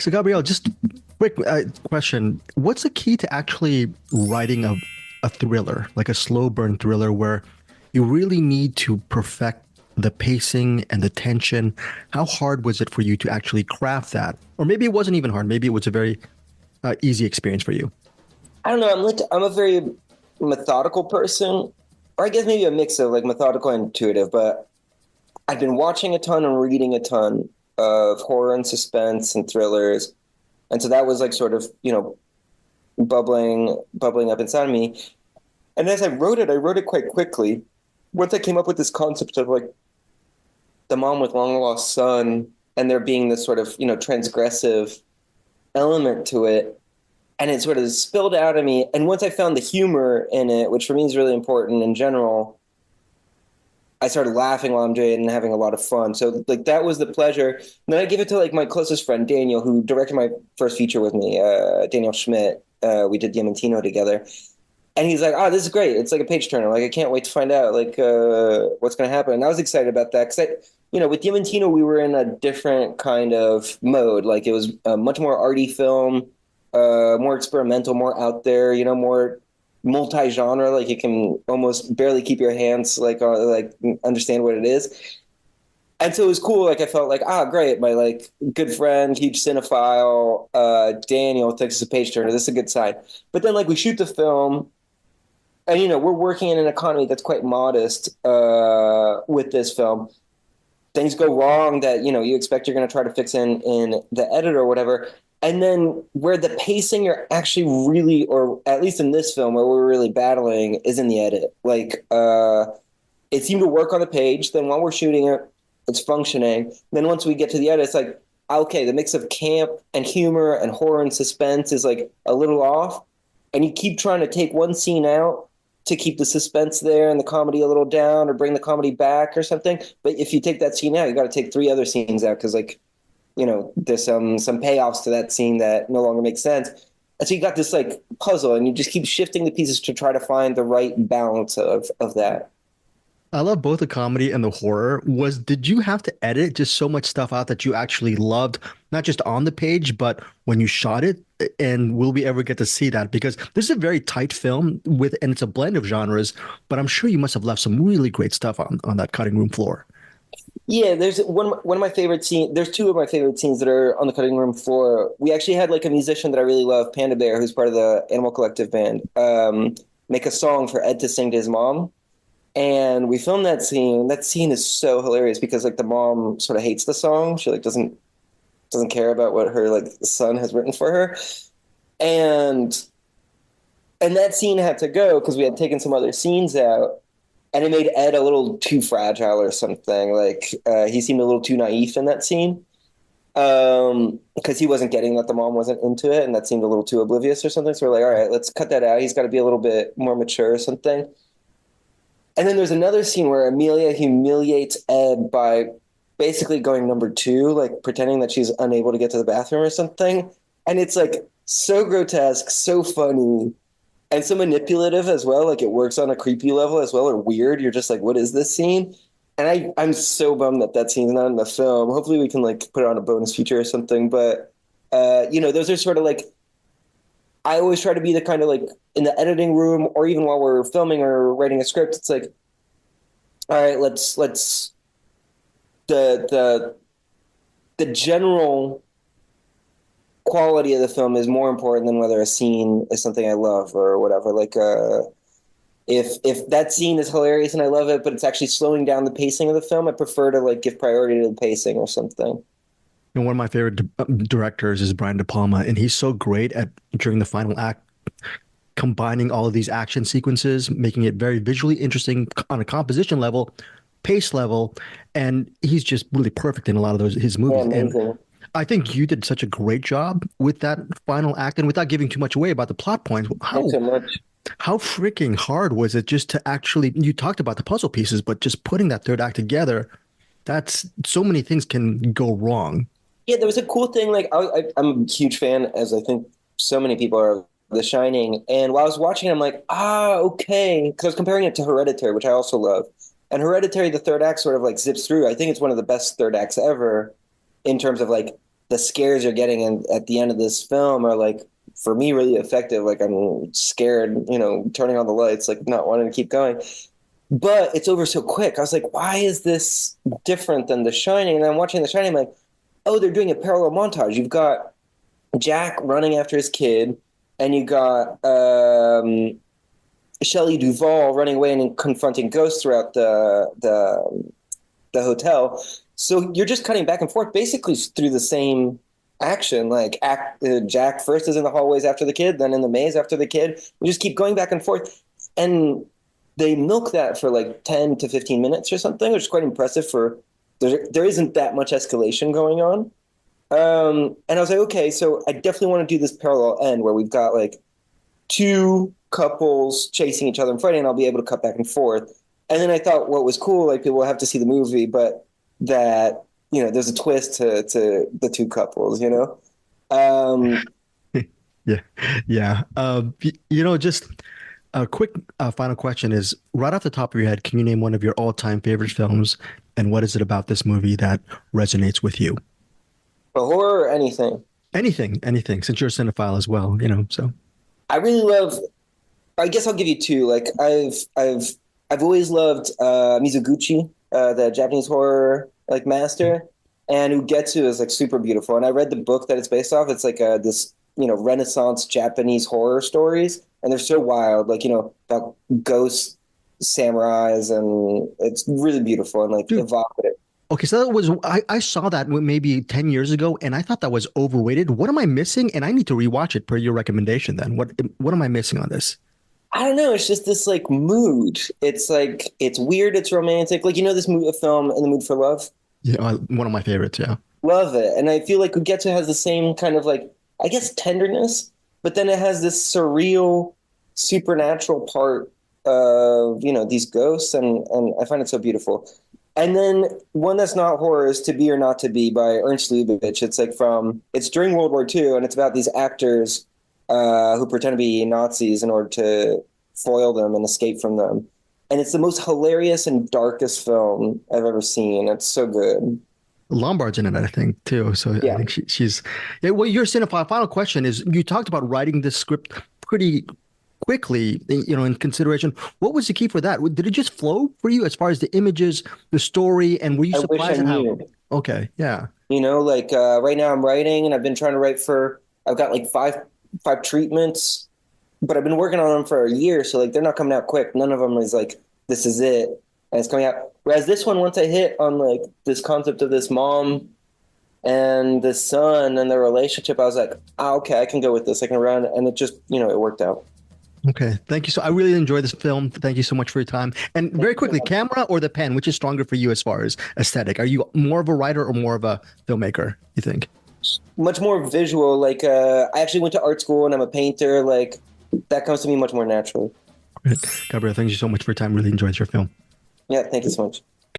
So, Gabriel, just quick question. What's the key to actually writing a thriller, like a slow burn thriller, where you really need to perfect the pacing and the tension? How hard was it for you to actually craft that? Or maybe it wasn't even hard. Maybe it was a very easy experience for you. I don't know. I'm a very methodical person, or I guess maybe a mix of like methodical and intuitive. But I've been watching a ton and reading a ton of horror and suspense and thrillers, and so that was like sort of bubbling up inside of me. And as I wrote it quite quickly. Once I came up with this concept of like the mom with long lost son, and there being this sort of transgressive element to it, and it sort of spilled out of me. And once I found the humor in it, which for me is really important in general, I started laughing while I'm doing it and having a lot of fun. So like that was the pleasure. And then I give it to like my closest friend Daniel, who directed my first feature with me, Daniel Schmidt. We did Diamantino together, and he's like, "Oh, this is great! It's like a page turner. Like I can't wait to find out like what's going to happen." And I was excited about that because with Diamantino we were in a different kind of mode. Like it was a much more arty film, more experimental, more out there. More multi-genre. Like you can almost barely keep your hands like understand what it is. And so it was cool. Like I felt like, great. My like good friend, huge cinephile, Daniel thinks it's a page turner. This is a good sign. But then like we shoot the film, and we're working in an economy that's quite modest with this film. Things go wrong that you expect you're going to try to fix in the edit or whatever. And then where the pacing you're actually really, or at least in this film where we're really battling, is in the edit. Like it seemed to work on the page. Then while we're shooting it, it's functioning. Then once we get to the edit, it's like, okay, the mix of camp and humor and horror and suspense is like a little off. And you keep trying to take one scene out to keep the suspense there and the comedy a little down, or bring the comedy back or something. But if you take that scene out, you got to take three other scenes out because like, there's some payoffs to that scene that no longer make sense. And so you got this like puzzle, and you just keep shifting the pieces to try to find the right balance of that. I love both the comedy and the horror. Did you have to edit just so much stuff out that you actually loved, not just on the page, but when you shot it? And will we ever get to see that? Because this is a very tight film and it's a blend of genres, but I'm sure you must have left some really great stuff on that cutting room floor. Yeah, there's one of my favorite scenes. There's two of my favorite scenes that are on the cutting room floor. We actually had like a musician that I really love, Panda Bear, who's part of the Animal Collective band, make a song for Ed to sing to his mom. And we filmed that scene. That scene is so hilarious because like the mom sort of hates the song. She like doesn't care about what her like son has written for her. And that scene had to go because we had taken some other scenes out, and it made Ed a little too fragile or something. Like he seemed a little too naive in that scene because he wasn't getting that the mom wasn't into it, and that seemed a little too oblivious or something. So we're like, all right, let's cut that out. He's got to be a little bit more mature or something. And then there's another scene where Amelia humiliates Ed by basically going number two, like pretending that she's unable to get to the bathroom or something. And it's like so grotesque, so funny, and so manipulative as well. Like it works on a creepy level as well, or weird. You're just like, what is this scene? And I'm so bummed that that scene's not in the film. Hopefully we can like put it on a bonus feature or something. But those are sort of like, I always try to be the kind of like in the editing room or even while we're filming or writing a script, it's like, all right, let's the the general quality of the film is more important than whether a scene is something I love or whatever. Like if that scene is hilarious and I love it, but it's actually slowing down the pacing of the film, I prefer to like give priority to the pacing or something. And one of my favorite directors is Brian De Palma, and he's so great at during the final act combining all of these action sequences, making it very visually interesting on a composition level, pace level, and he's just really perfect in a lot of those his Yeah, movies. And amazing. I think you did such a great job with that final act, and without giving too much away about the plot points, Thanks so much. how freaking hard was it just to actually, you talked about the puzzle pieces, but just putting that third act together, that's so many things can go wrong. Yeah, there was a cool thing. Like I'm a huge fan, as I think so many people are, of The Shining. And while I was watching, I'm like, okay, because I was comparing it to Hereditary, which I also love. And Hereditary, the third act sort of like zips through. I think it's one of the best third acts ever in terms of like the scares you're getting at the end of this film are like, for me, really effective. Like I'm scared, turning on the lights, like not wanting to keep going. But it's over so quick. I was like, why is this different than The Shining? And I'm watching The Shining, I'm like, oh, they're doing a parallel montage. You've got Jack running after his kid, and you got Shelley Duvall running away and confronting ghosts throughout the hotel. So you're just cutting back and forth basically through the same action. Like Jack first is in the hallways after the kid, then in the maze after the kid. You just keep going back and forth. And they milk that for like 10 to 15 minutes or something, which is quite impressive for there isn't that much escalation going on. And I was like, okay, so I definitely want to do this parallel end where we've got like two couples chasing each other and fighting, and I'll be able to cut back and forth. And then I thought what was cool, like people will have to see the movie, but that, there's a twist to the two couples, Yeah, yeah. Just a quick final question is right off the top of your head, can you name one of your all-time favorite films, and what is it about this movie that resonates with you? A horror or anything. Anything. Since you're a cinephile as well, so. I really love. I guess I'll give you two. Like I've always loved Mizoguchi, the Japanese horror like master, and Ugetssu is like super beautiful. And I read the book that it's based off. It's like this Renaissance Japanese horror stories, and they're so wild. Like about ghosts, samurais, and it's really beautiful and like Dude. evocative. Okay, so that was I saw that maybe 10 years ago, and I thought that was overrated. What am I missing? And I need to rewatch it per your recommendation then. What am I missing on this? I don't know. It's just this like mood. It's like it's weird. It's romantic. Like this film, In the Mood for Love. Yeah, one of my favorites, yeah. Love it. And I feel like Ugetssu has the same kind of like, I guess, tenderness, but then it has this surreal, supernatural part of, these ghosts. And I find it so beautiful. And then one that's not horror is To Be or Not to Be by Ernst Lubitsch. It's like it's during World War II, and it's about these actors who pretend to be Nazis in order to foil them and escape from them. And it's the most hilarious and darkest film I've ever seen. It's so good. Lombard's in it, I think, too. So Yeah. I think she's. Yeah, well, your cinephile. Final question is: you talked about writing this script pretty quickly, in consideration. What was the key for that? Did it just flow for you as far as the images, the story, and were you surprised at how? Okay, yeah. Right now I'm writing, and I've been trying to write I've got like five treatments, but I've been working on them for a year, so like they're not coming out quick. None of them is like this is it, and it's coming out. Whereas this one, once I hit on like this concept of this mom and this son and their relationship, I was like, okay, I can go with this. I can run, and it just it worked out. Okay, thank you. So I really enjoyed this film. Thank you so much for your time. And very quickly, camera or the pen, which is stronger for you as far as aesthetic? Are you more of a writer or more of a filmmaker, you think? Much more visual. Like I actually went to art school and I'm a painter. Like that comes to me much more naturally. Great. Gabriel, thank you so much for your time. Really enjoyed your film. Yeah, thank you so much.